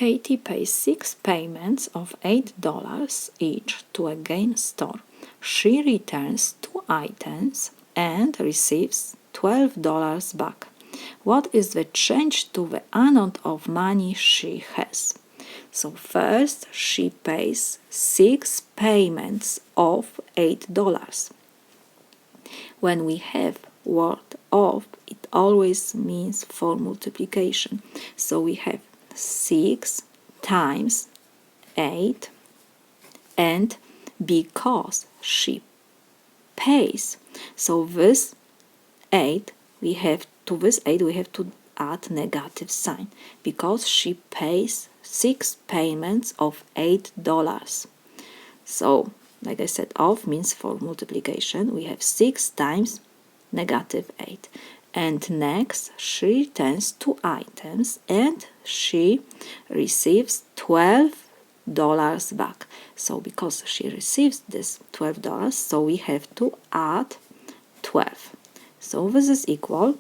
Katie pays 6 payments of $8 each to a game store. She returns 2 items and receives $12 back. What is the change to the amount of money she has? So first she pays 6 payments of $8. When we have word of, it always means for multiplication. So we have 6 times 8, and because she pays, so this 8 we have to add negative sign because she pays 6 payments of $8. So like I said, of means for multiplication. We have 6 times negative 8. And next, she returns 2 items and she receives $12 back. So because she receives this $12, so we have to add 12. So this is equal.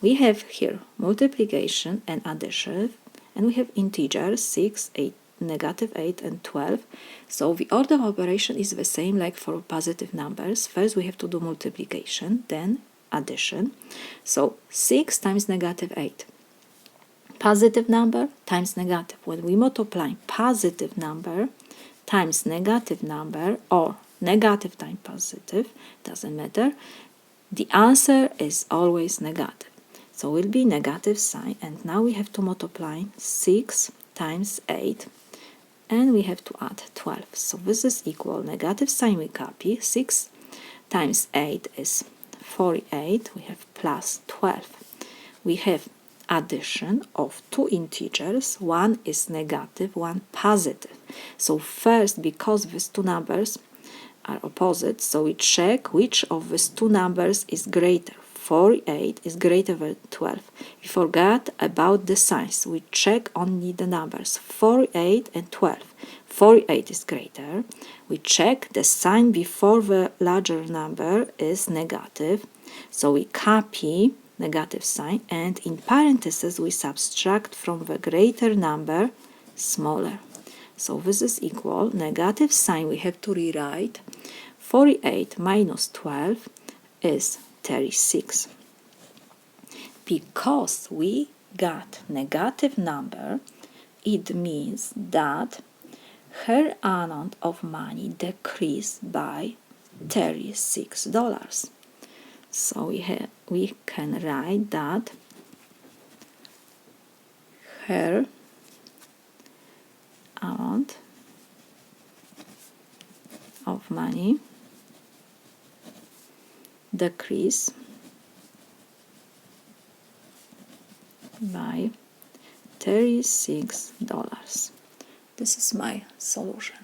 We have here multiplication and addition, and we have integers 6, 8, negative 8 and 12. So the order of operation is the same like for positive numbers. First we have to do multiplication, then addition. So 6 times negative 8. Positive number times negative. When we multiply positive number times negative number or negative times positive, doesn't matter, the answer is always negative. So it will be negative sign, and now we have to multiply 6 times 8 and we have to add 12. So this is equal, negative sign we copy, 6 times 8 is 48, we have plus 12. We have addition of 2 integers, one is negative, one positive. So first, because these 2 numbers are opposite, so we check which of these 2 numbers is greater. 48 is greater than 12. We forgot about the signs. We check only the numbers 48 and 12. 48 is greater. We check the sign before the larger number is negative. So we copy negative sign, and in parentheses we subtract from the greater number smaller. So this is equal, negative sign we have to rewrite. 48 minus 12 is 36. Because we got negative number, it means that her amount of money decreased by $36. So we can write that her amount of money decrease by $36. This is my solution.